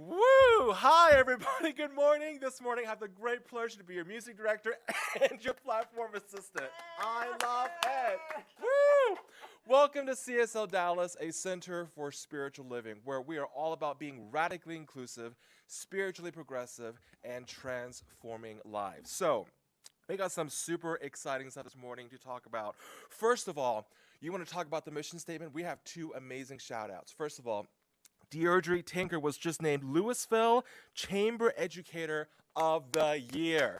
Woo! Hi, everybody. Good morning. This morning, I have the great pleasure to be your music director and your platform assistant. I love it. Woo! Welcome to CSLDallas, a center for spiritual living, where we are all about being radically inclusive, spiritually progressive, and transforming lives. So, we got some super exciting stuff this morning to talk about. First of all, you want to talk about the mission statement? We have two amazing shout outs. First of all, Deirdre Tinker was just named Louisville Chamber Educator of the Year.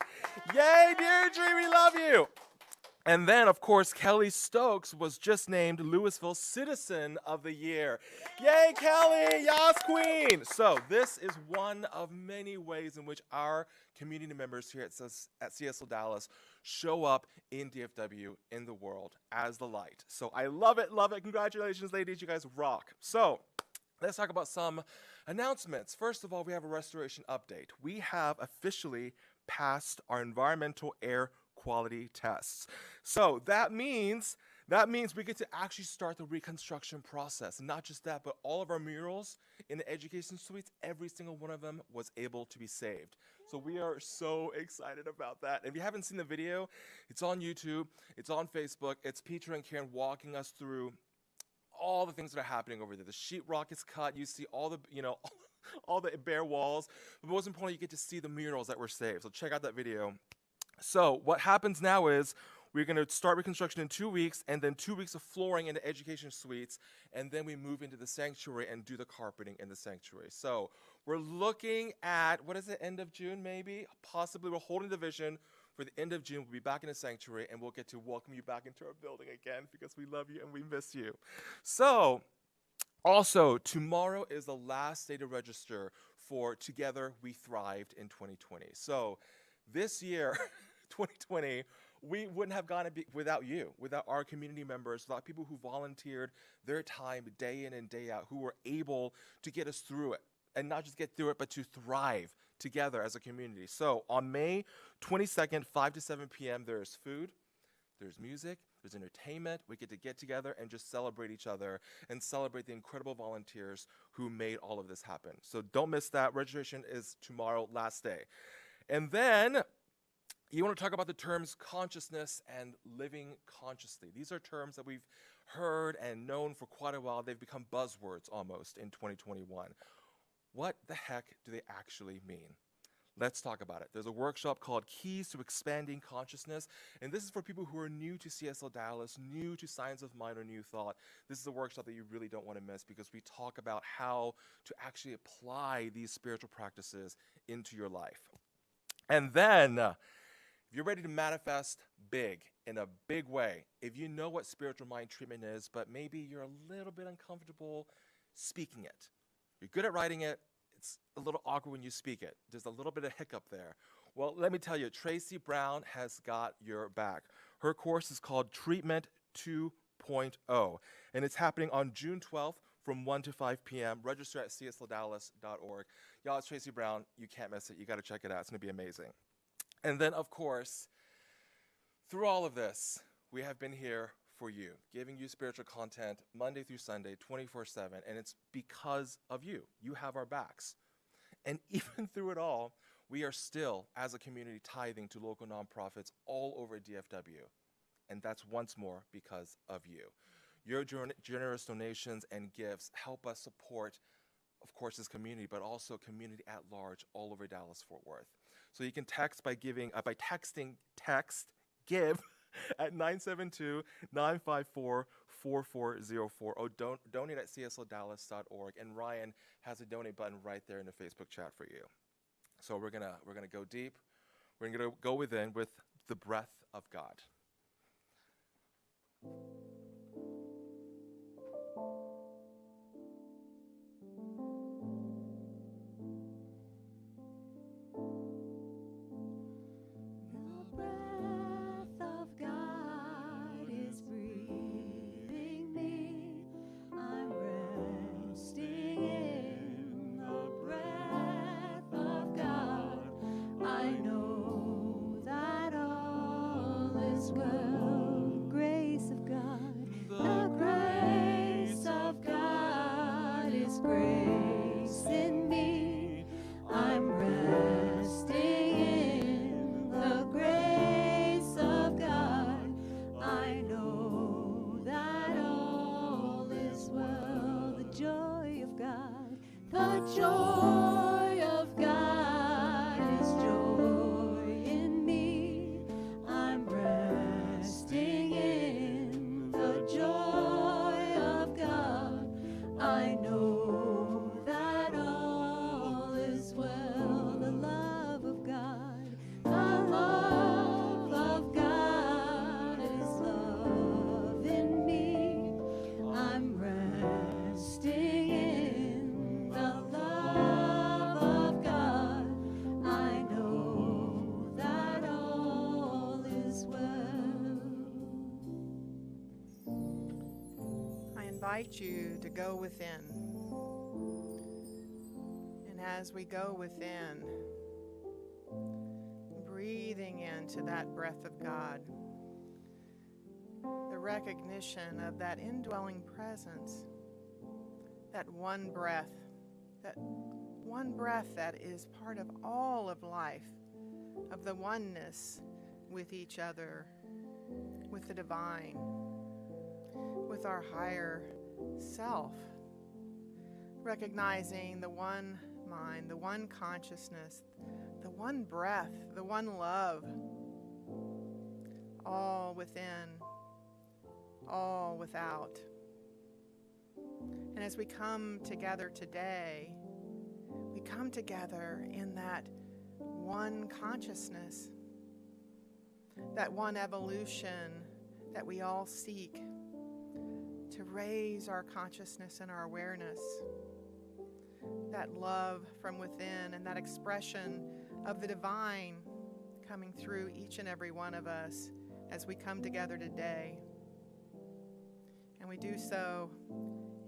Yay, Deirdre, we love you. And then, of course, Kelly Stokes was just named Louisville Citizen of the Year. Yay, Kelly! Yas, Queen! So this is one of many ways in which our community members here at CSL Dallas show up in DFW, in the world, as the light. So I love it, love it. Congratulations, ladies. You guys rock. So let's talk about some announcements. First of all, we have a restoration update. We have officially passed our environmental air quality tests. So that means we get to actually start the reconstruction process. And not just that, but all of our murals in the education suites, every single one of them was able to be saved. So we are so excited about that. If you haven't seen the video, it's on YouTube, it's on Facebook. It's Petra and Karen walking us through all the things that are happening over there. The sheetrock is cut. You see all the, all the bare walls. But most importantly, you get to see the murals that were saved. So check out that video. So what happens now is we're going to start reconstruction in 2 weeks, and then 2 weeks of flooring in the education suites, and then we move into the sanctuary and do the carpeting in the sanctuary. So we're looking at, what is it, end of June maybe? Possibly. We're holding the vision for the end of June. We'll be back in the sanctuary, and we'll get to welcome you back into our building again because we love you and we miss you. So also, tomorrow is the last day to register for Together We Thrived in 2020. So this year, 2020, we wouldn't have gone without you, without our community members, without people who volunteered their time day in and day out, who were able to get us through it. And not just get through it, but to thrive together as a community. So on May 22nd, 5 to 7 p.m., there's food, there's music, there's entertainment. We get together and just celebrate each other and celebrate the incredible volunteers who made all of this happen. So don't miss that. Registration is tomorrow, last day. And then you want to talk about the terms consciousness and living consciously. These are terms that we've heard and known for quite a while. They've become buzzwords almost in 2021. What the heck do they actually mean? Let's talk about it. There's a workshop called Keys to Expanding Consciousness, and this is for people who are new to CSL Dallas, new to Science of Mind or New Thought. This is a workshop that you really don't want to miss because we talk about how to actually apply these spiritual practices into your life. And then, if you're ready to manifest big, in a big way, if you know what spiritual mind treatment is, but maybe you're a little bit uncomfortable speaking it. You're good at writing it. It's a little awkward when you speak it. There's a little bit of hiccup there. Well, let me tell you, Tracy Brown has got your back. Her course is called Treatment 2.0, and it's happening on June 12th from 1 to 5 p.m. Register at CSLDallas.org. Y'all, it's Tracy Brown. You can't miss it. You got to check it out. It's going to be amazing. And then, of course, through all of this, we have been here for you, giving you spiritual content Monday through Sunday, 24/7, and it's because of you. You have our backs. And even through it all, we are still, as a community, tithing to local nonprofits all over DFW. And that's once more because of you. Your generous donations and gifts help us support, of course, this community, but also community at large all over Dallas-Fort Worth. So you can text by texting give at 972-954-4404 or donate at CSLDallas.org. And Ryan has a donate button right there in the Facebook chat for you. So we're gonna go deep. We're gonna go within with the breath of God. Well, grace of God. The joy of God is joy in me. I'm resting in the joy of God. I know that all is well. The love of God, the love of God is love in me. I'm resting in the love of God. I know that all is well. I invite you to go within. And as we go within, breathing into that breath of God, the recognition of that indwelling presence, that one breath that is part of all of life, of the oneness with each other, with the divine, with our higher self, recognizing the one mind, the one consciousness, the one breath, the one love, all within, all without. And as we come together today, we come together in that one consciousness, that one evolution that we all seek to raise our consciousness and our awareness, that love from within and that expression of the divine coming through each and every one of us as we come together today. And we do so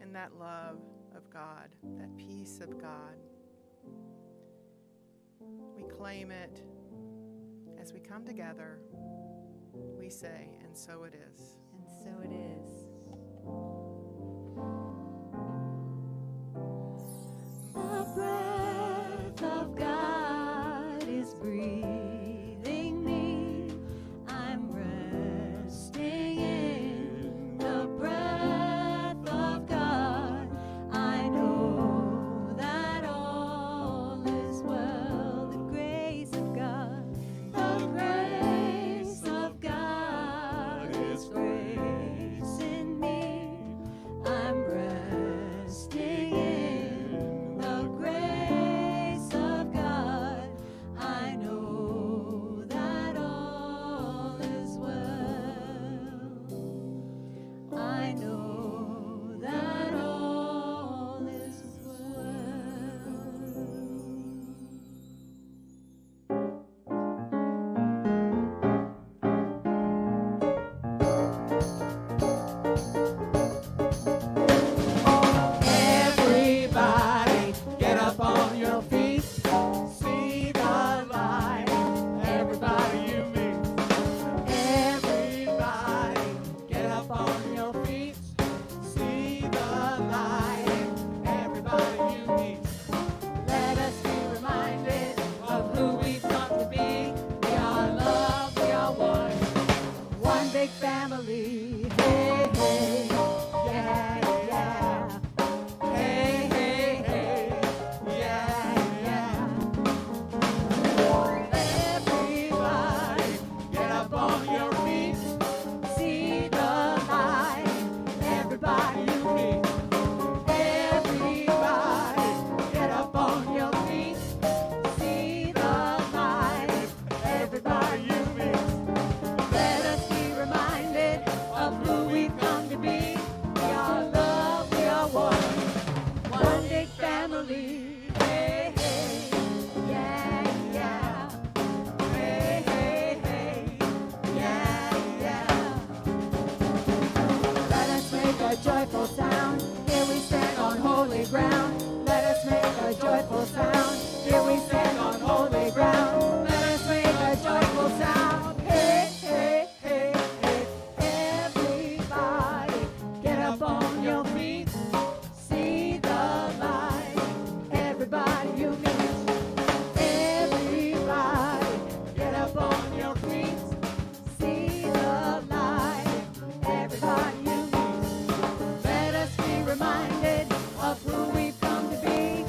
in that love of God, that peace of God. We claim it as we come together. We say, and so it is. And so it is. The breath of God is breathing me. I'm resting in the breath of God. I know that all is well. The grace of God, the grace of God is grace in me. I'm resting in the grace of God. I know that all is well. I know that all is Everybody, get up on your feet. See the light. Everybody you meet. Everybody, get up on your feet. See the light. Everybody you meet. Let us be reminded of who we've come to be. We are love, we are one. One big family. Hey, hey, yeah, yeah. Hey, hey, hey, yeah, yeah. Everybody, get up on your feet. See the light. Everybody you meet. Everybody, get up on your feet. See the light. Everybody you meet. Let us be reminded of who we've come to be. We are love, we are one. One big family. Hey, hey, yeah, yeah. Hey, hey, hey, yeah, yeah. Let us make a joyful sound. Here we stand on holy ground. Let us make a joyful sound. Here we stand on holy ground. Let us make a joyful sound. Hey, hey, hey, hey. Everybody, get up on your feet. See the light. Everybody you meet. Everybody, get up on your feet. See the light. Everybody you meet. Let us be reminded of who we've come to be.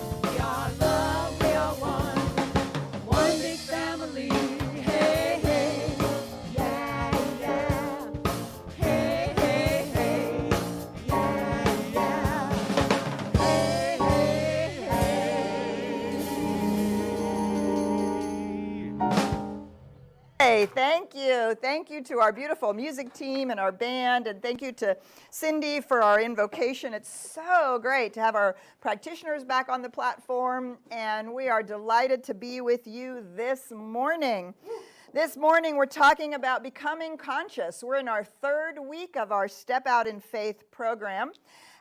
Yay, thank you. Thank you to our beautiful music team and our band, and thank you to Cindy for our invocation. It's so great to have our practitioners back on the platform, and we are delighted to be with you this morning. This morning we're talking about becoming conscious. We're in our third week of our Step Out in Faith program.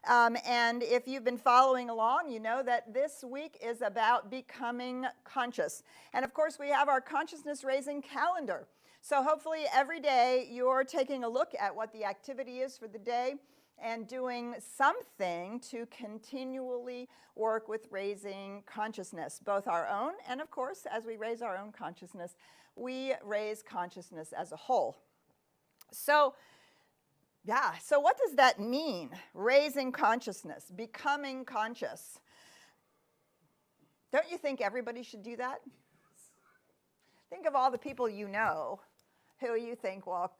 And if you've been following along, you know that this week is about becoming conscious. And of course, we have our consciousness raising calendar. So hopefully every day you're taking a look at what the activity is for the day and doing something to continually work with raising consciousness, both our own, and of course, as we raise our own consciousness, we raise consciousness as a whole. So what does that mean? Raising consciousness, becoming conscious. Don't you think everybody should do that? Think of all the people you know who you think, well,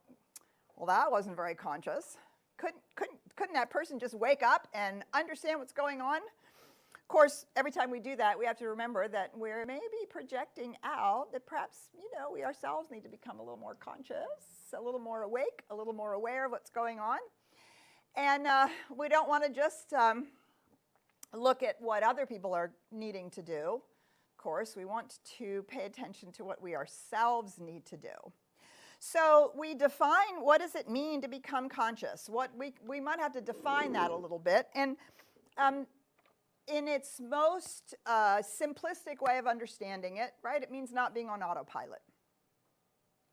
that wasn't very conscious. Couldn't that person just wake up and understand what's going on? Of course, every time we do that, we have to remember that we're maybe projecting out that perhaps, we ourselves need to become a little more conscious, a little more awake, a little more aware of what's going on. And we don't want to just look at what other people are needing to do. Of course, we want to pay attention to what we ourselves need to do. So we define, what does it mean to become conscious? We might have to define that a little bit. And in its most simplistic way of understanding it, right, it means not being on autopilot.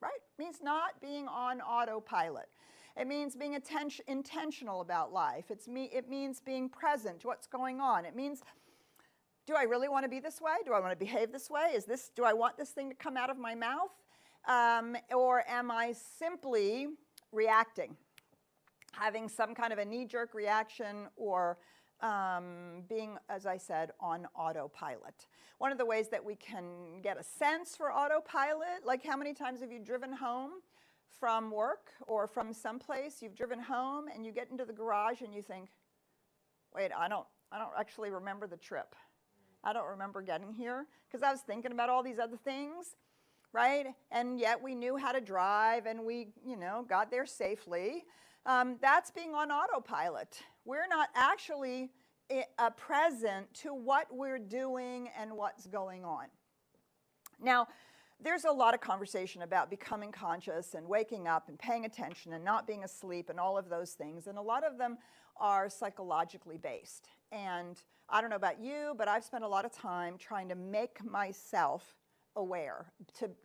Right? It means not being on autopilot. It means being intentional about life. It means being present to what's going on. It means, do I really want to be this way? Do I want to behave this way? Do I want this thing to come out of my mouth? Or am I simply reacting, having some kind of a knee-jerk reaction, or being, as I said, on autopilot? One of the ways that we can get a sense for autopilot, like how many times have you driven home from work or from someplace? You've driven home and you get into the garage and you think, wait, I don't actually remember the trip. I don't remember getting here because I was thinking about all these other things, right? And yet we knew how to drive and we, got there safely. That's being on autopilot. We're not actually present to what we're doing and what's going on. Now, there's a lot of conversation about becoming conscious and waking up and paying attention and not being asleep and all of those things. And a lot of them are psychologically based. And I don't know about you, but I've spent a lot of time trying to make myself aware,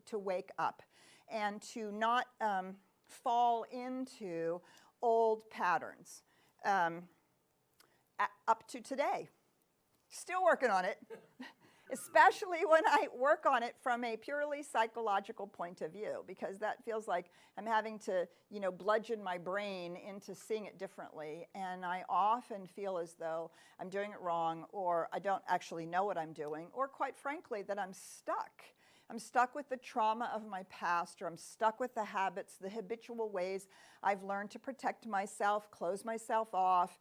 to wake up and to not fall into old patterns. Up to today. Still working on it, especially when I work on it from a purely psychological point of view, because that feels like I'm having to, bludgeon my brain into seeing it differently, and I often feel as though I'm doing it wrong, or I don't actually know what I'm doing, or quite frankly, that I'm stuck. I'm stuck with the trauma of my past, or I'm stuck with the habits, the habitual ways I've learned to protect myself, close myself off,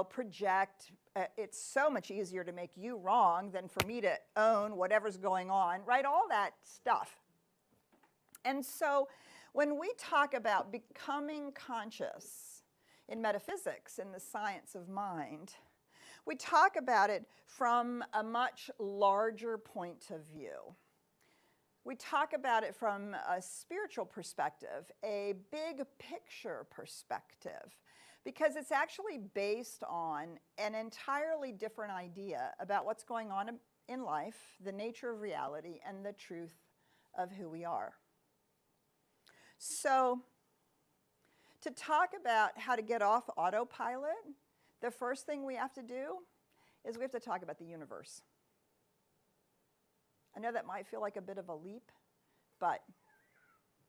project. It's so much easier to make you wrong than for me to own whatever's going on, right? All that stuff. And so when we talk about becoming conscious in metaphysics, in the science of mind, we talk about it from a much larger point of view. We talk about it from a spiritual perspective, a big picture perspective, because it's actually based on an entirely different idea about what's going on in life, the nature of reality, and the truth of who we are. So, to talk about how to get off autopilot, the first thing we have to do is we have to talk about the universe. I know that might feel like a bit of a leap, but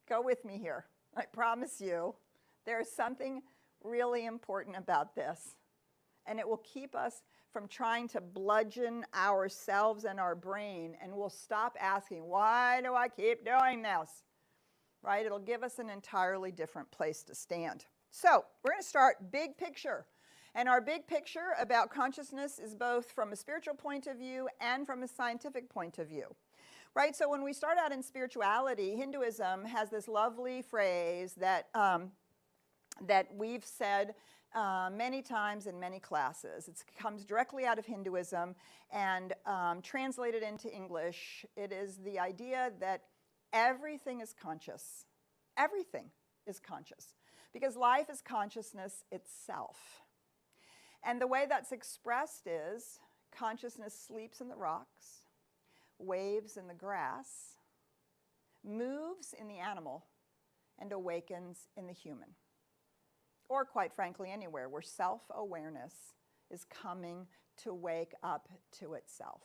go with me here. I promise you, there's something really important about this, and it will keep us from trying to bludgeon ourselves and our brain, and we'll stop asking, why do I keep doing this? Right? It'll give us an entirely different place to stand. So we're going to start big picture. And our big picture about consciousness is both from a spiritual point of view and from a scientific point of view. right? So when we start out in spirituality, Hinduism has this lovely phrase that, that we've said many times in many classes. It comes directly out of Hinduism and translated into English. It is the idea that everything is conscious. Everything is conscious because life is consciousness itself. And the way that's expressed is consciousness sleeps in the rocks, waves in the grass, moves in the animal, and awakens in the human. Or quite frankly, anywhere where self-awareness is coming to wake up to itself.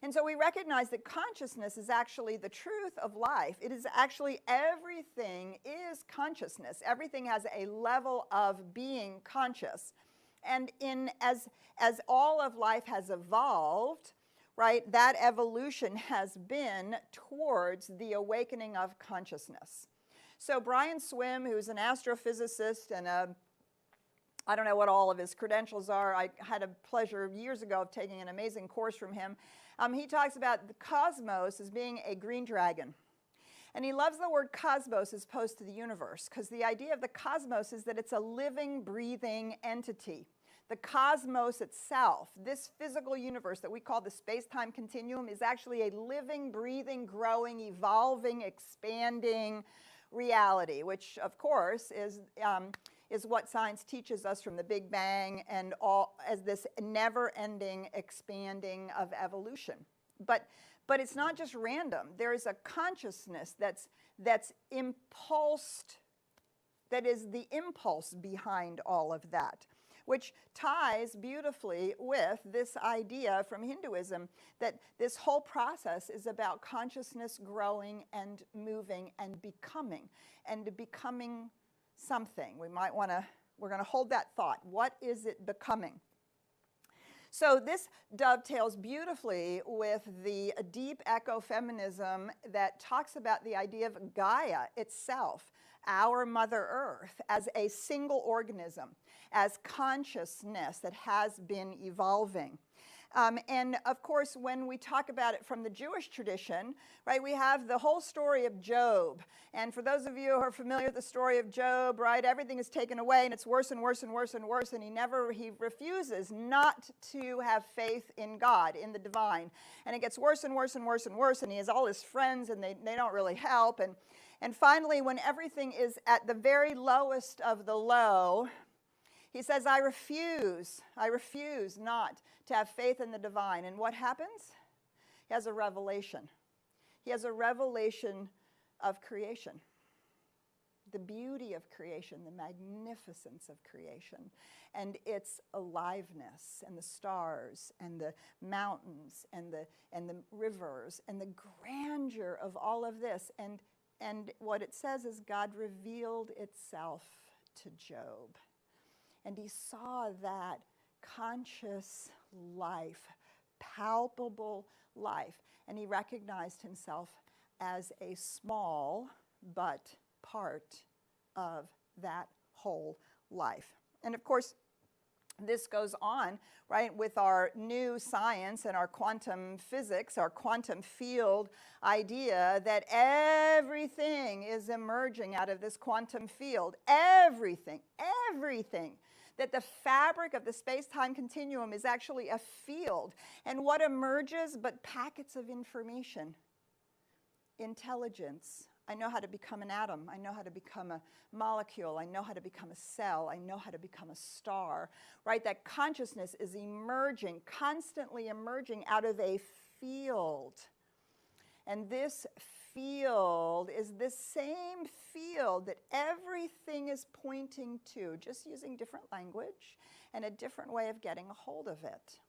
And so we recognize that consciousness is actually the truth of life. It is actually everything is consciousness. Everything has a level of being conscious. And as all of life has evolved, right, that evolution has been towards the awakening of consciousness. So Brian Swim, who's an astrophysicist and I don't know what all of his credentials are. I had a pleasure years ago of taking an amazing course from him. He talks about the cosmos as being a green dragon. And he loves the word cosmos as opposed to the universe, because the idea of the cosmos is that it's a living, breathing entity. The cosmos itself, this physical universe that we call the space-time continuum, is actually a living, breathing, growing, evolving, expanding reality, which, of course, is what science teaches us from the Big Bang and all as this never-ending expanding of evolution. But it's not just random. There is a consciousness that's impulsed, that is the impulse behind all of that, which ties beautifully with this idea from Hinduism that this whole process is about consciousness growing and moving and becoming something. We're going to hold that thought. What is it becoming? So this dovetails beautifully with the deep ecofeminism that talks about the idea of Gaia itself, our Mother Earth, as a single organism, as consciousness that has been evolving. And of course, when we talk about it from the Jewish tradition, right, we have the whole story of Job. And for those of you who are familiar with the story of Job, right, everything is taken away and it's worse and worse and worse and worse. And he refuses not to have faith in God, in the divine. And it gets worse and worse and worse and worse. And he has all his friends and they don't really help. And finally, when everything is at the very lowest of the low, he says, I refuse not to have faith in the divine. And what happens? He has a revelation. He has a revelation of creation. The beauty of creation, the magnificence of creation, and its aliveness, and the stars, and the mountains, and the rivers, and the grandeur of all of this. And what it says is God revealed itself to Job. And he saw that conscious life, palpable life. And he recognized himself as a small but part of that whole life. And of course, this goes on, right, with our new science and our quantum physics, our quantum field idea that everything is emerging out of this quantum field. Everything. That the fabric of the space-time continuum is actually a field. And what emerges but packets of information. Intelligence. I know how to become an atom. I know how to become a molecule. I know how to become a cell. I know how to become a star. Right? That consciousness is emerging, constantly emerging out of a field. And this field is the same field that everything is pointing to, just using different language and a different way of getting a hold of it.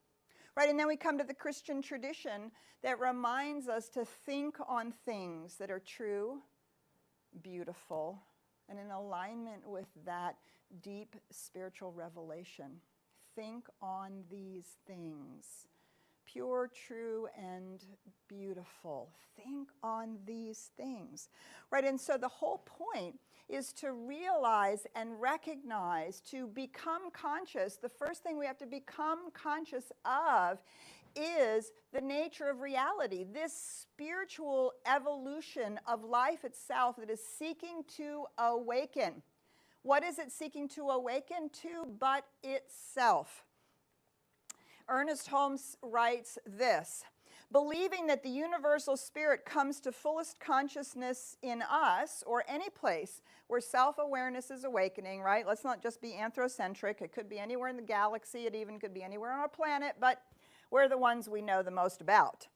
Right, and then we come to the Christian tradition that reminds us to think on things that are true, beautiful, and in alignment with that deep spiritual revelation. Think on these things. pure, true, and beautiful. Think on these things, right? And so the whole point is to realize and recognize, to become conscious. The first thing we have to become conscious of is the nature of reality, this spiritual evolution of life itself that is seeking to awaken. What is it seeking to awaken to but itself? Ernest Holmes writes this: believing that the universal spirit comes to fullest consciousness in us or any place where self-awareness is awakening, right? Let's not just be anthrocentric. It could be anywhere in the galaxy. It even could be anywhere on our planet, but we're the ones we know the most about.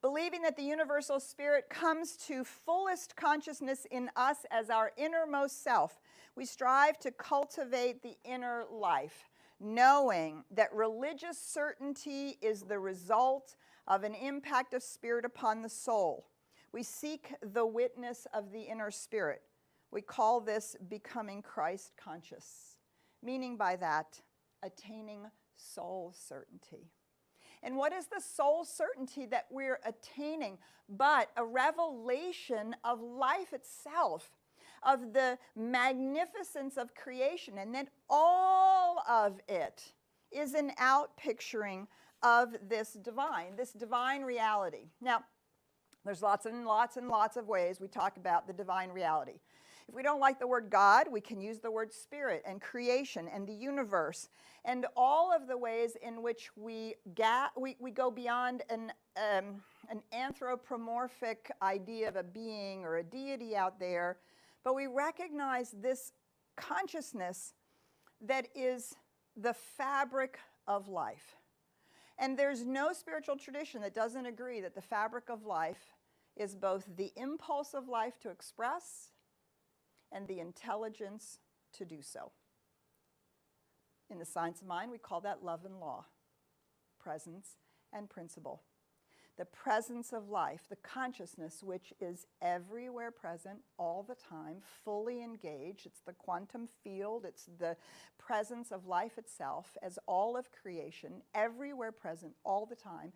Believing that the universal spirit comes to fullest consciousness in us as our innermost self, we strive to cultivate the inner life, knowing that religious certainty is the result of an impact of spirit upon the soul. We seek the witness of the inner spirit. We call this becoming Christ conscious, meaning by that, attaining soul certainty. And what is the soul certainty that we're attaining but a revelation of life itself, of the magnificence of creation, and that all of it is an outpicturing of this divine reality. Now, there's lots and lots and lots of ways we talk about the divine reality. If we don't like the word God, we can use the word spirit and creation and the universe and all of the ways in which we go beyond an anthropomorphic idea of a being or a deity out there, but we recognize this consciousness that is the fabric of life. And there's no spiritual tradition that doesn't agree that the fabric of life is both the impulse of life to express and the intelligence to do so. In the science of mind, we call that love and law, presence and principle. The presence of life, the consciousness which is everywhere present all the time, fully engaged. It's the quantum field. It's the presence of life itself as all of creation, everywhere present all the time,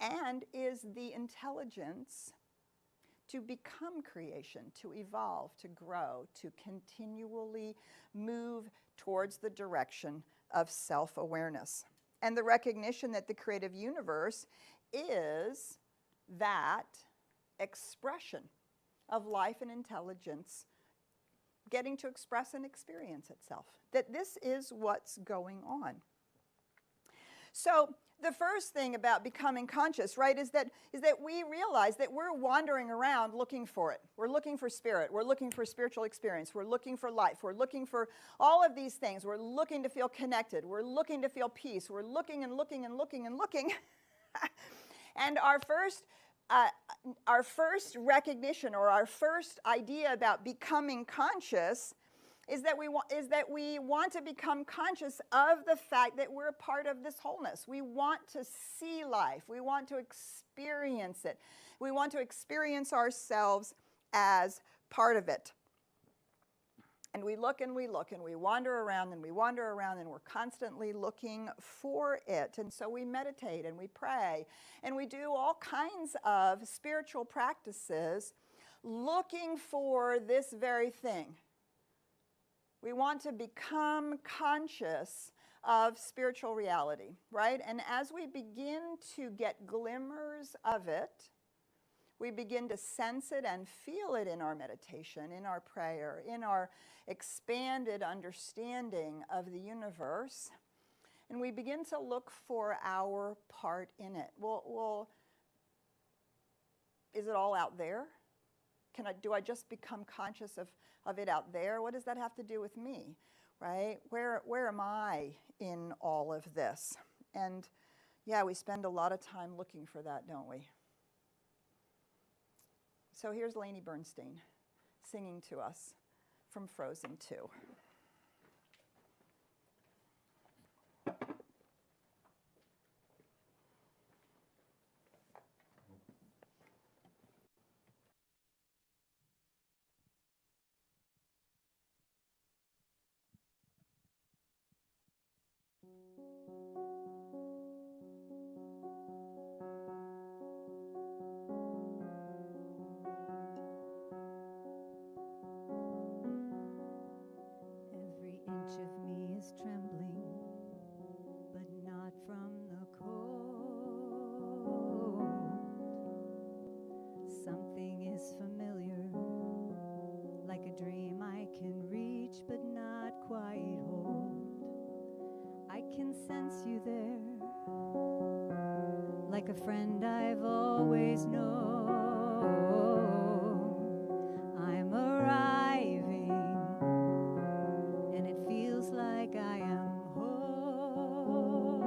and is the intelligence to become creation, to evolve, to grow, to continually move towards the direction of self-awareness. And the recognition that the creative universe is that expression of life and intelligence getting to express and experience itself. That this is what's going on. So the first thing about becoming conscious, right, is that we realize that we're wandering around looking for it. We're looking for spirit. We're looking for spiritual experience. We're looking for life. We're looking for all of these things. We're looking to feel connected. We're looking to feel peace. We're looking and looking and looking and looking. And our first recognition or our first idea about becoming conscious is that we want to become conscious of the fact that we're a part of this wholeness. We want to see life. We want to experience it. We want to experience ourselves as part of it. And we look and we look and we wander around and we wander around and we're constantly looking for it. And so we meditate and we pray and we do all kinds of spiritual practices looking for this very thing. We want to become conscious of spiritual reality, right? And as we begin to get glimmers of it, we begin to sense it and feel it in our meditation, in our prayer, in our expanded understanding of the universe. And we begin to look for our part in it. Well, is it all out there? Do I just become conscious of it out there? What does that have to do with me, right? Where am I in all of this? And yeah, we spend a lot of time looking for that, don't we? So here's Lainey Bernstein singing to us from Frozen 2. like a friend I've always known. I'm arriving, and it feels like I am home.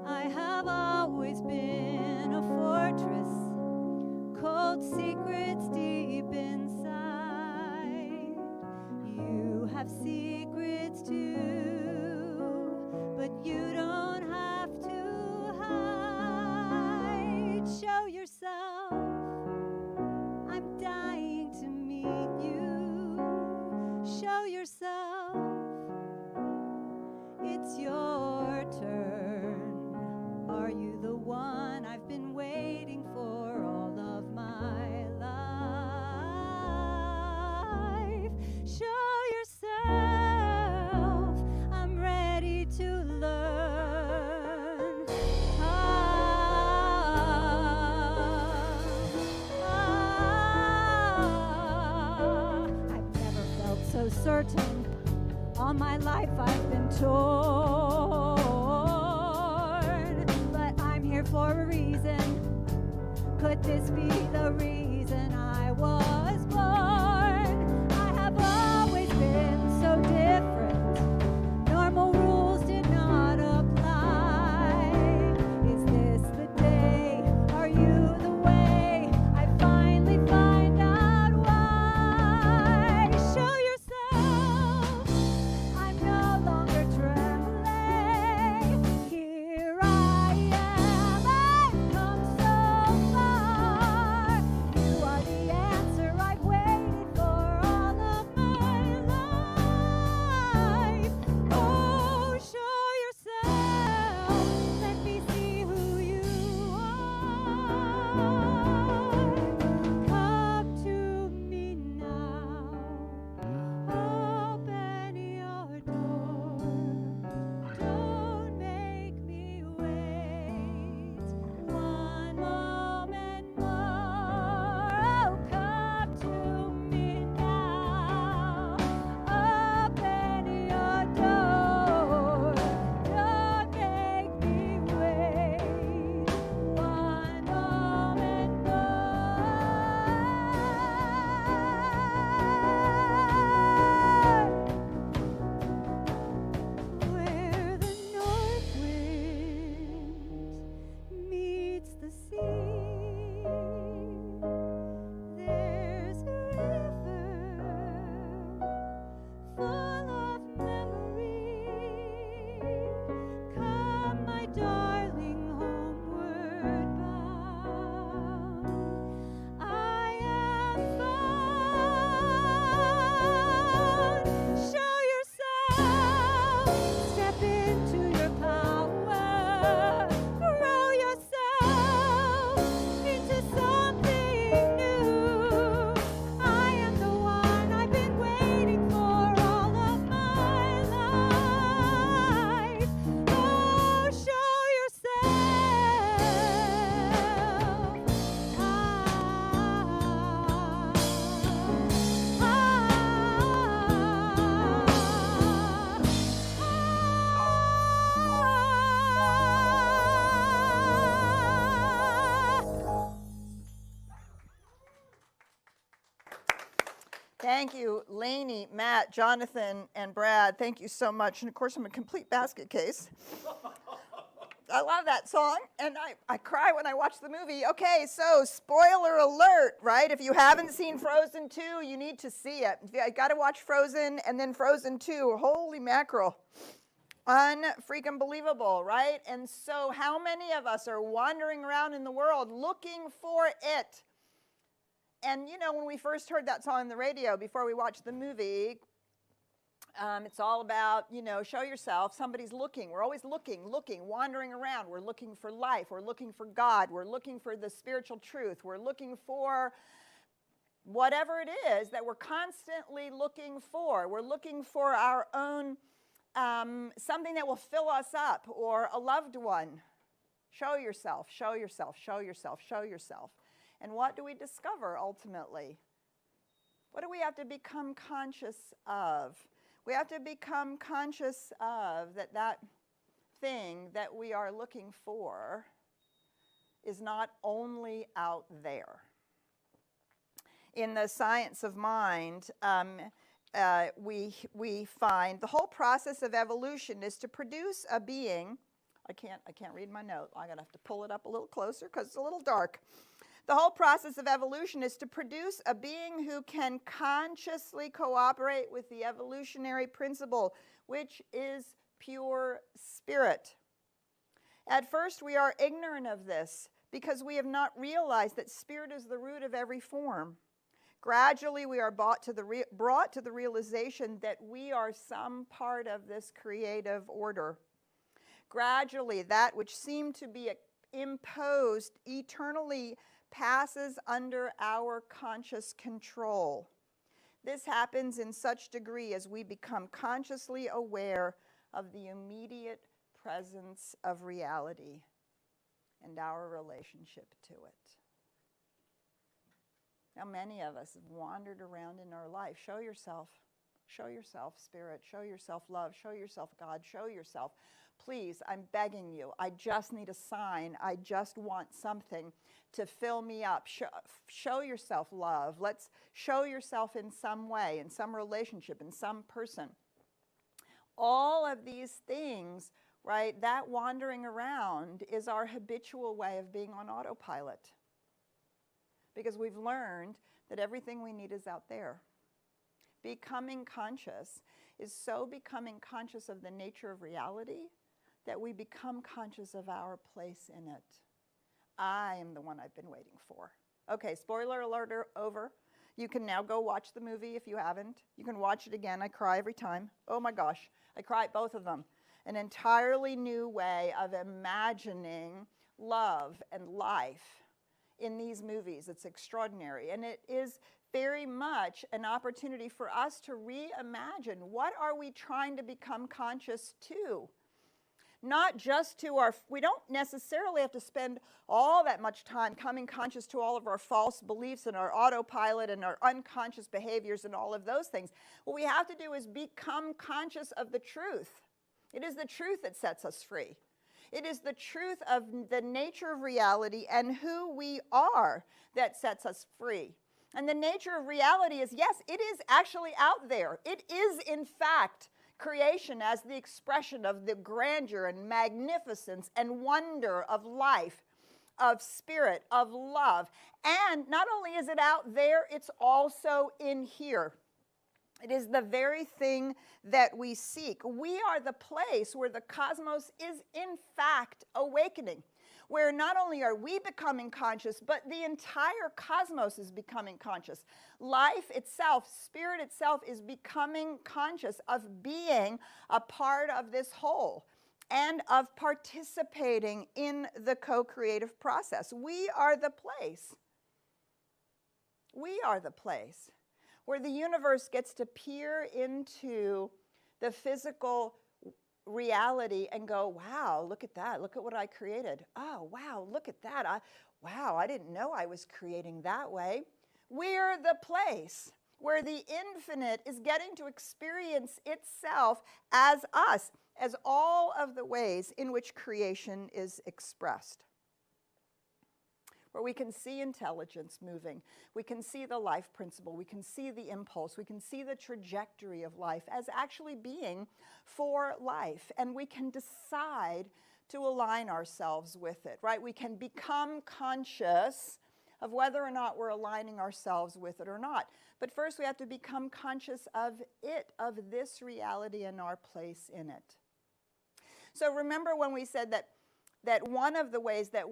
I have always been a fortress, cold secrets deep inside. You have secrets too, but you don't have to hide. Show yourself, I'm dying to meet you. Show yourself, it's your turn. Are you the one I've been waiting for all of my life? Show yourself, I'm ready to learn. I've never felt so certain. All my life I've been torn, but I'm here for a reason. Could this be the reason I was born? I have always been so different. Normal rules did not apply. Is this the day? Are you the way? I finally find out why. Show yourself, I'm no longer trembling. Here I am, I've come so far. You are the answer I've waited for all of my life. Oh, show yourself, let me see who you are. Come to me now, open your door. Don't make me wait one moment more. Oh, come to me now, open your door. Don't make me wait one moment more. Where the north wind meets the sea, there's a river full of memory. Come, my darling, homeward bound. I am found. Show yourself, step into your power, grow yourself into something new. I am the one I've been waiting for all of my life. Oh, show yourself. Thank you, Lainey, Matt, Jonathan, and Brad. Thank you so much. And of course, I'm a complete basket case. I love that song, and I cry when I watch the movie. Okay, so spoiler alert, right? If you haven't seen Frozen 2, you need to see it. You got to watch Frozen and then Frozen 2. Holy mackerel. Unfreaking believable, right? And so how many of us are wandering around in the world looking for it? And, you know, when we first heard that song on the radio before we watched the movie, it's all about, you know, show yourself. Somebody's looking. We're always looking, wandering around. We're looking for life. We're looking for God. We're looking for the spiritual truth. We're looking for whatever it is that we're constantly looking for. We're looking for our own, something that will fill us up, or a loved one. Show yourself, show yourself, show yourself, show yourself. And what do we discover ultimately? What do we have to become conscious of? We have to become conscious of that thing that we are looking for is not only out there. In the science of mind, we find the whole process of evolution is to produce a being. I can't read my note. I'm going to have to pull it up a little closer because it's a little dark. The whole process of evolution is to produce a being who can consciously cooperate with the evolutionary principle, which is pure spirit. At first, we are ignorant of this because we have not realized that spirit is the root of every form. Gradually, we are brought to the realization that we are some part of this creative order. Gradually, that which seemed to be imposed eternally passes under our conscious control. This happens in such degree as we become consciously aware of the immediate presence of reality and our relationship to it. Now, many of us have wandered around in our life. Show yourself. Show yourself, Spirit. Show yourself, love. Show yourself, God. Show yourself. Please, I'm begging you. I just need a sign. I just want something to fill me up. Show yourself, love. Let's show yourself in some way, in some relationship, in some person. All of these things, right, that wandering around is our habitual way of being on autopilot. Because we've learned that everything we need is out there. Becoming conscious is so becoming conscious of the nature of reality that we become conscious of our place in it. I am the one I've been waiting for. Okay, spoiler alert over. You can now go watch the movie if you haven't. You can watch it again. I cry every time. Oh my gosh, I cry at both of them. An entirely new way of imagining love and life in these movies. It's extraordinary. And it is very much an opportunity for us to reimagine what are we trying to become conscious to. Not just to we don't necessarily have to spend all that much time coming conscious to all of our false beliefs and our autopilot and our unconscious behaviors and all of those things. What we have to do is become conscious of the truth. It is the truth that sets us free. It is the truth of the nature of reality and who we are that sets us free. And the nature of reality is, yes, it is actually out there. It is, in fact, creation as the expression of the grandeur and magnificence and wonder of life, of spirit, of love. And not only is it out there, it's also in here. It is the very thing that we seek. We are the place where the cosmos is, in fact, awakening, where not only are we becoming conscious, but the entire cosmos is becoming conscious. Life itself, spirit itself, is becoming conscious of being a part of this whole and of participating in the co-creative process. We are the place. We are the place where the universe gets to peer into the physical reality and go, wow, look at that. Look at what I created. Oh, wow, look at that. Wow, I didn't know I was creating that way. We're the place where the infinite is getting to experience itself as us, as all of the ways in which creation is expressed. Where we can see intelligence moving, we can see the life principle, we can see the impulse, we can see the trajectory of life as actually being for life, and we can decide to align ourselves with it, right? We can become conscious of whether or not we're aligning ourselves with it or not. But first we have to become conscious of it, of this reality and our place in it. So remember when we said that one of the ways that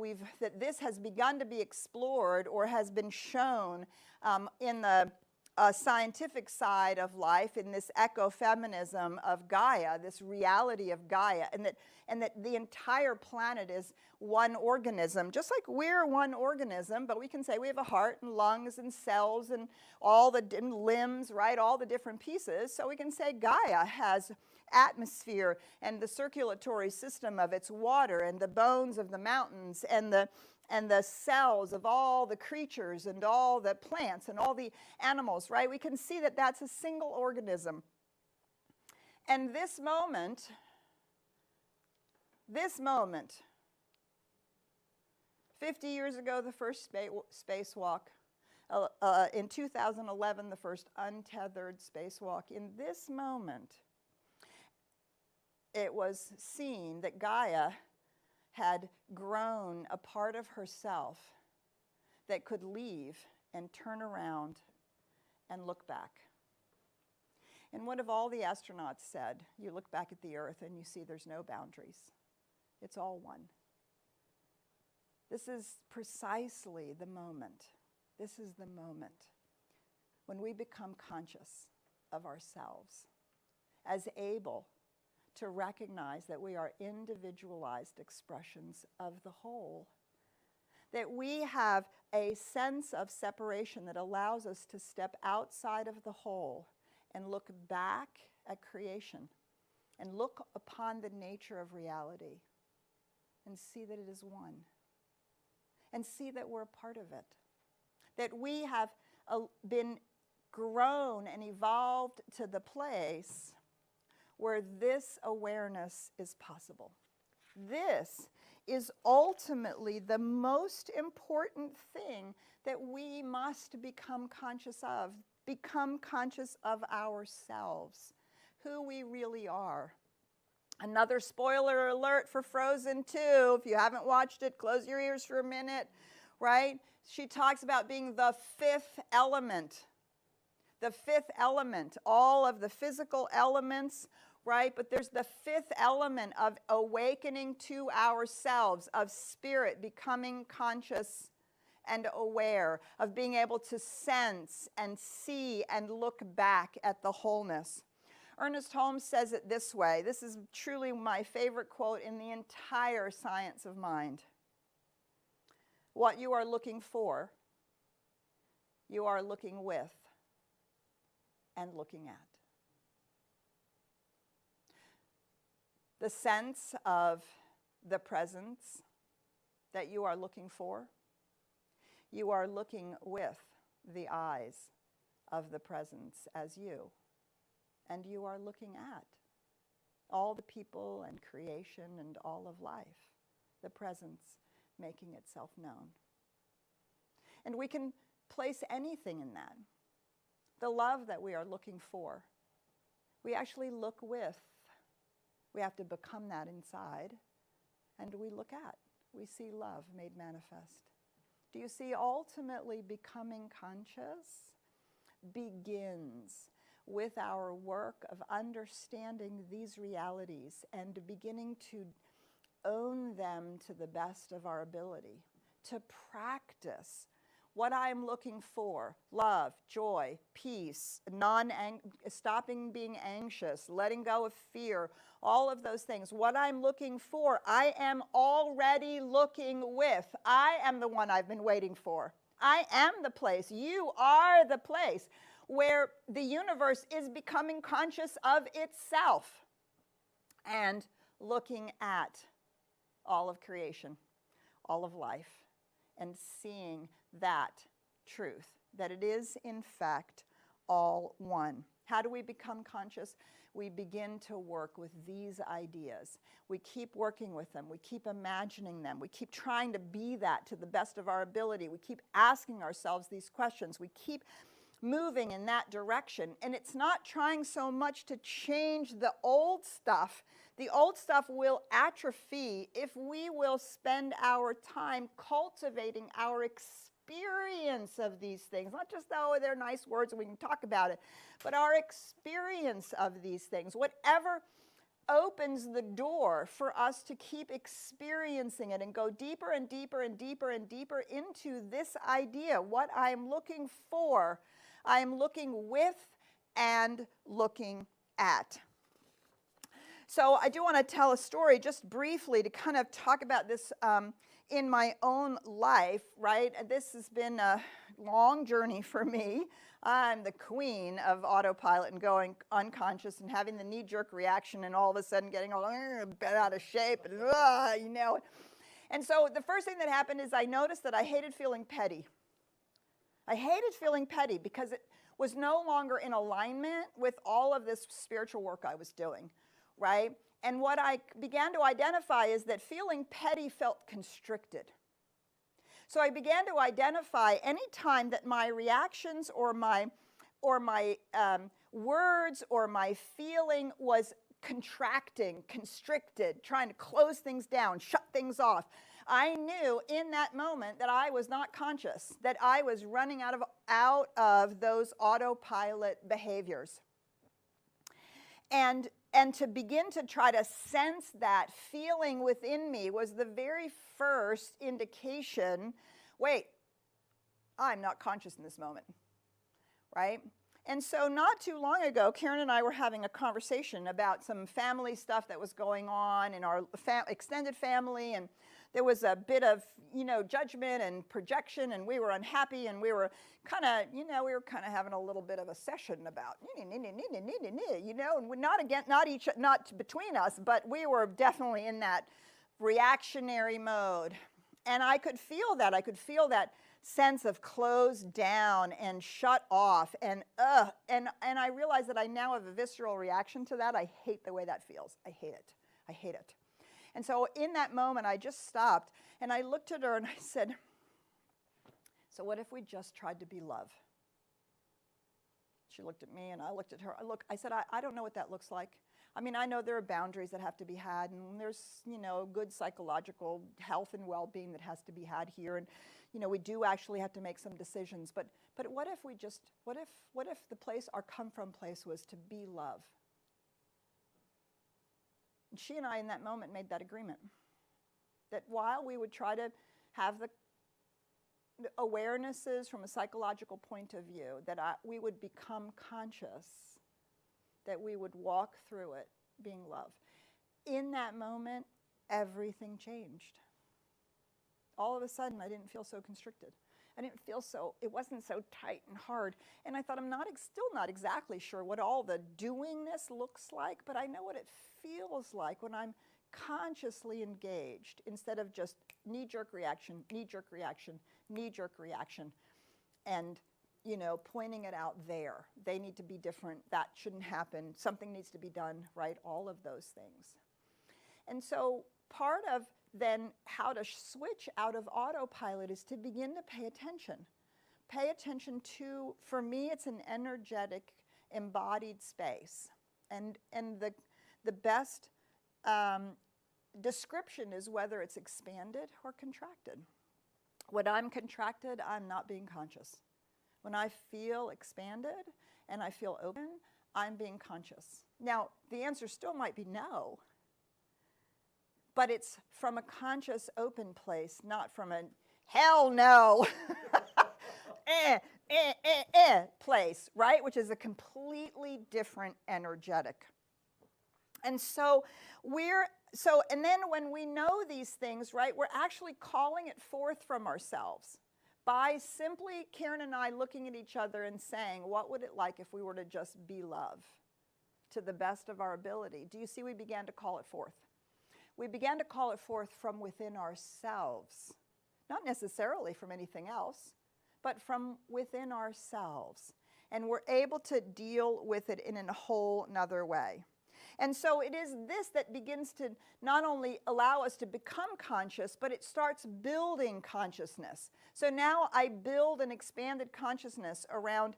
this has begun to be explored or has been shown in the scientific side of life, in this ecofeminism of Gaia, this reality of Gaia, and that the entire planet is one organism, just like we're one organism, but we can say we have a heart and lungs and cells and all the limbs, right, all the different pieces. So we can say Gaia has atmosphere and the circulatory system of its water and the bones of the mountains and the cells of all the creatures and all the plants and all the animals, right? We can see that that's a single organism. And this moment 50 years ago, the first spacewalk. In 2011, the first untethered spacewalk. In this moment, it was seen that Gaia had grown a part of herself that could leave and turn around and look back. And what have all the astronauts said? You look back at the Earth and you see there's no boundaries. It's all one. This is precisely the moment. This is the moment when we become conscious of ourselves, as able to recognize that we are individualized expressions of the whole, that we have a sense of separation that allows us to step outside of the whole and look back at creation and look upon the nature of reality and see that it is one, and see that we're a part of it, that we have been grown and evolved to the place where this awareness is possible. This is ultimately the most important thing that we must become conscious of ourselves, who we really are. Another spoiler alert for Frozen 2. If you haven't watched it, close your ears for a minute, right? She talks about being the fifth element. The fifth element, all of the physical elements, right? But there's the fifth element of awakening to ourselves, of spirit, becoming conscious and aware, of being able to sense and see and look back at the wholeness. Ernest Holmes says it this way. This is truly my favorite quote in the entire science of mind. What you are looking for, you are looking with and looking at. The sense of the presence that you are looking for, you are looking with the eyes of the presence as you. And you are looking at all the people and creation and all of life, the presence making itself known. And we can place anything in that. The love that we are looking for, we actually look with. We have to become that inside, and we look at. We see love made manifest. Do you see, ultimately becoming conscious begins with our work of understanding these realities and beginning to own them to the best of our ability, to practice what I'm looking for: love, joy, peace, stopping being anxious, letting go of fear, all of those things. What I'm looking for, I am already looking with. I am the one I've been waiting for. I am the place. You are the place where the universe is becoming conscious of itself and looking at all of creation, all of life, and seeing that truth, that it is in fact all one. How do we become conscious? We begin to work with these ideas. We keep working with them. We keep imagining them. We keep trying to be that to the best of our ability. We keep asking ourselves these questions. We keep moving in that direction. And it's not trying so much to change the old stuff. The old stuff will atrophy if we will spend our time cultivating our experience of these things. Not just, oh, they're nice words and we can talk about it, but our experience of these things. Whatever opens the door for us to keep experiencing it and go deeper and deeper and deeper and deeper into this idea, what I'm looking for, I am looking with and looking at. So I do want to tell a story just briefly to kind of talk about this in my own life, right? And this has been a long journey for me. I'm the queen of autopilot and going unconscious and having the knee-jerk reaction and all of a sudden getting all bent out of shape and you know. And so the first thing that happened is I noticed that I hated feeling petty. I hated feeling petty because it was no longer in alignment with all of this spiritual work I was doing, right? And what I began to identify is that feeling petty felt constricted. So I began to identify any time that my reactions or my words or my feeling was contracting, constricted, trying to close things down, shut things off. I knew in that moment that I was not conscious, that I was running out of those autopilot behaviors. And to begin to try to sense that feeling within me was the very first indication, wait, I'm not conscious in this moment, right? And so not too long ago, Karen and I were having a conversation about some family stuff that was going on in our extended family, and there was a bit of, judgment and projection, and we were unhappy, and we were kind of having a little bit of a session about, and not between us, but we were definitely in that reactionary mode. And I could feel that. I could feel that sense of closed down and shut off, and I realized that I now have a visceral reaction to that. I hate the way that feels. I hate it. I hate it. And so in that moment, I just stopped, and I looked at her, and I said, so what if we just tried to be love? She looked at me, and I looked at her. I said, I don't know what that looks like. I mean, I know there are boundaries that have to be had, and there's, good psychological health and well-being that has to be had here, and, we do actually have to make some decisions. But what if what if the place, our come from place, was to be love? And she and I, in that moment, made that agreement. That while we would try to have the awarenesses from a psychological point of view, that we would become conscious, that we would walk through it being love. In that moment, everything changed. All of a sudden, I didn't feel so constricted. It wasn't so tight and hard. And I thought, I'm still not exactly sure what all the doingness looks like, but I know what it feels like when I'm consciously engaged instead of just knee-jerk reaction, knee-jerk reaction, knee-jerk reaction, and pointing it out there. They need to be different. That shouldn't happen. Something needs to be done, right? All of those things. And so part of then how to switch out of autopilot is to begin to pay attention. Pay attention to, for me, it's an energetic, embodied space. And the best description is whether it's expanded or contracted. When I'm contracted, I'm not being conscious. When I feel expanded and I feel open, I'm being conscious. Now, the answer still might be no, but it's from a conscious, open place, not from a hell no place, right? Which is a completely different energetic. And and then when we know these things, right, we're actually calling it forth from ourselves by simply, Karen and I, looking at each other and saying, what would it like if we were to just be love to the best of our ability? Do you see we began to call it forth? We began to call it forth from within ourselves, not necessarily from anything else, but from within ourselves. And we're able to deal with it in a whole nother way. And so it is this that begins to not only allow us to become conscious, but it starts building consciousness. So now I build an expanded consciousness around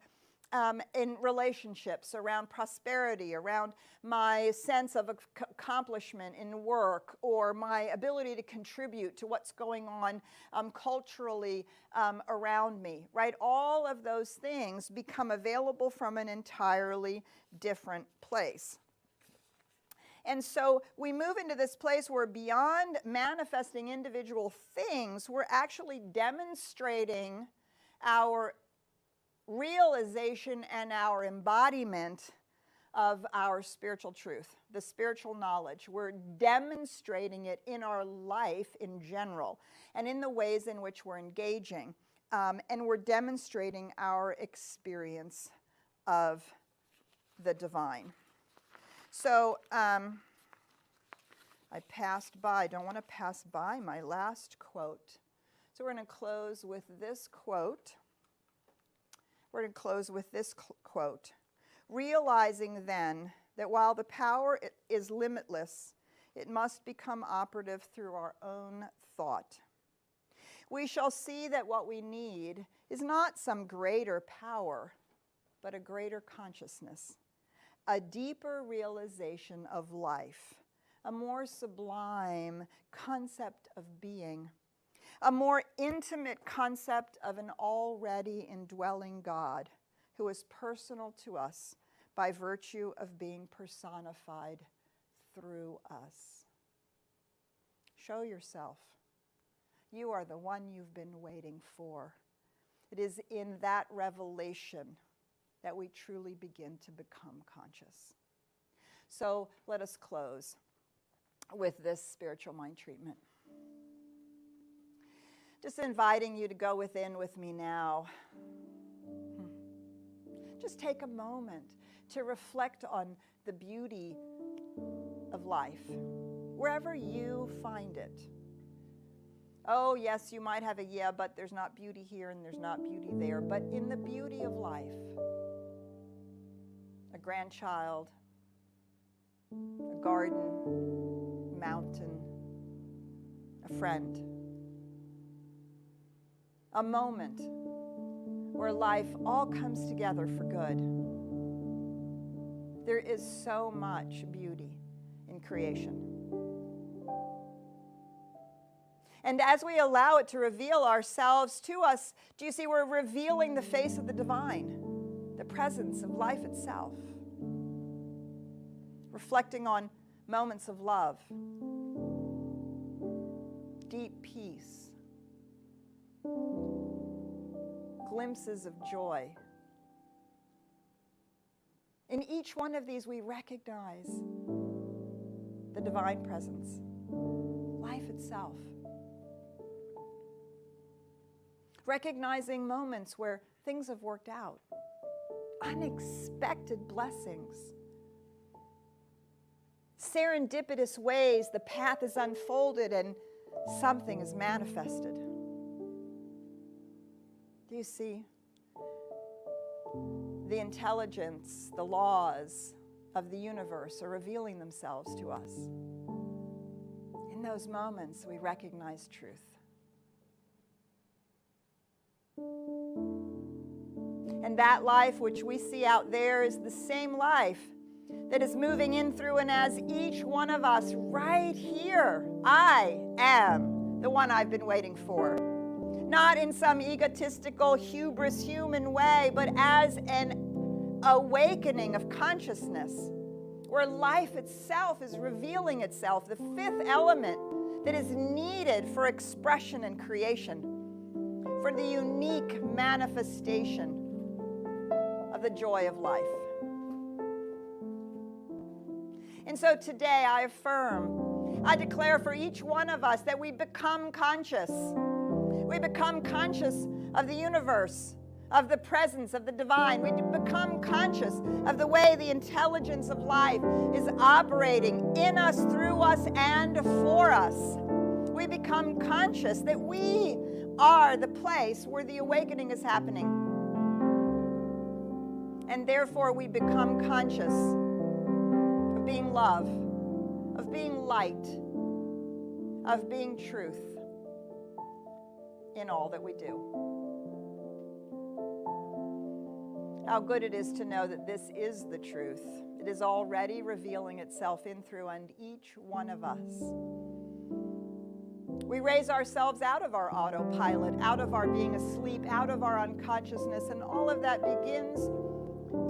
in relationships, around prosperity, around my sense of accomplishment in work, or my ability to contribute to what's going on culturally around me, right? All of those things become available from an entirely different place. And so we move into this place where beyond manifesting individual things, we're actually demonstrating our realization and our embodiment of our spiritual truth, the spiritual knowledge. We're demonstrating it in our life in general and in the ways in which we're engaging. And we're demonstrating our experience of the divine. So I don't want to pass by my last quote. So we're going to close with this quote. Realizing then that while the power is limitless, it must become operative through our own thought. we shall see that what we need is not some greater power, but a greater consciousness, a deeper realization of life, a more sublime concept of being, a more intimate concept of an already indwelling God who is personal to us by virtue of being personified through us. Show yourself. You are the one you've been waiting for. It is in that revelation that we truly begin to become conscious. So let us close with this spiritual mind treatment. Just inviting you to go within with me now. Just take a moment to reflect on the beauty of life, wherever you find it. Oh, yes, you might have a yeah, but there's not beauty here and there's not beauty there. But in the beauty of life, a grandchild, a garden, a mountain, a friend, a moment where life all comes together for good. There is so much beauty in creation. And as we allow it to reveal ourselves to us, do you see we're revealing the face of the divine, the presence of life itself, reflecting on moments of love, deep peace, glimpses of joy. In each one of these, we recognize the divine presence, life itself. Recognizing moments where things have worked out, unexpected blessings, serendipitous ways the path is unfolded and something is manifested. Do you see? The intelligence, the laws of the universe are revealing themselves to us. In those moments, we recognize truth. And that life which we see out there is the same life that is moving in through and as each one of us right here. I am the one I've been waiting for. Not in some egotistical, hubris human way, but as an awakening of consciousness, where life itself is revealing itself, the fifth element that is needed for expression and creation, for the unique manifestation of the joy of life. And so today I affirm, I declare for each one of us that we become conscious. We become conscious of the universe, of the presence of the divine. We become conscious of the way the intelligence of life is operating in us, through us, and for us. We become conscious that we are the place where the awakening is happening. And therefore we become conscious of being love, of being light, of being truth in all that we do. How good it is to know that this is the truth. It is already revealing itself in, through, and each one of us. We raise ourselves out of our autopilot, out of our being asleep, out of our unconsciousness, and all of that begins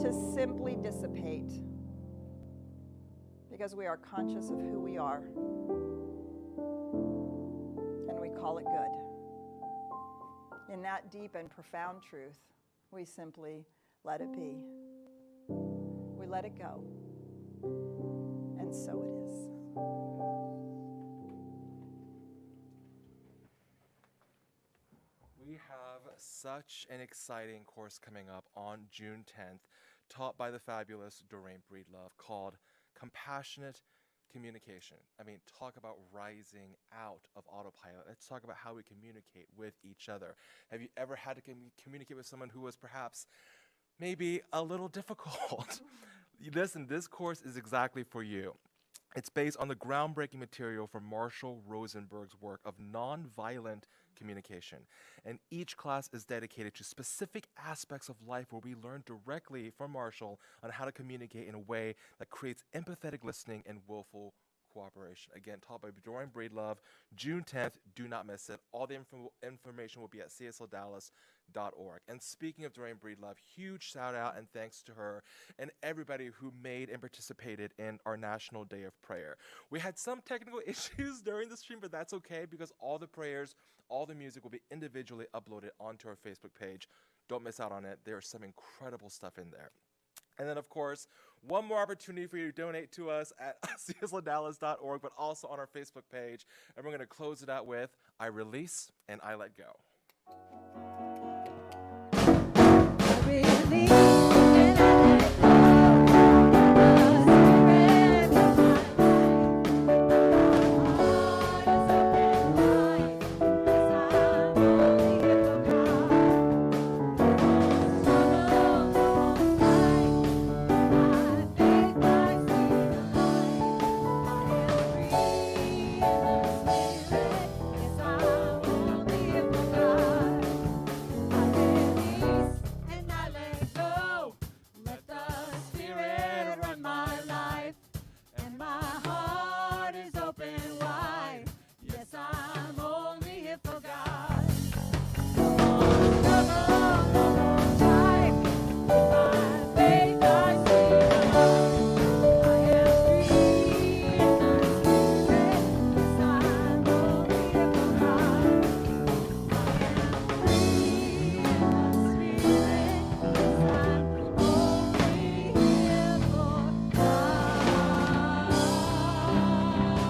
to simply dissipate because we are conscious of who we are, and we call it good. In that deep and profound truth, we simply let it be. We let it go. And so it is. We have such an exciting course coming up on June 10th, taught by the fabulous Doreen Breedlove, called Compassionate Communication. I mean, talk about rising out of autopilot. Let's talk about how we communicate with each other. Have you ever had to communicate with someone who was perhaps maybe a little difficult? Listen, this course is exactly for you. It's based on the groundbreaking material from Marshall Rosenberg's work of nonviolent communication. And each class is dedicated to specific aspects of life where we learn directly from Marshall on how to communicate in a way that creates empathetic listening and willful cooperation. Again, taught by Dorian Breedlove, June 10th. Do not miss it. All the information will be at CSLDallas.org. And speaking of Dorian Breedlove, huge shout out and thanks to her and everybody who made and participated in our National Day of Prayer. We had some technical issues during the stream, but that's okay because all the prayers, all the music will be individually uploaded onto our Facebook page. Don't miss out on it. There's some incredible stuff in there. And then, of course, one more opportunity for you to donate to us at CSLDallas.org, but also on our Facebook page. And we're going to close it out with I Release and I Let Go. Release.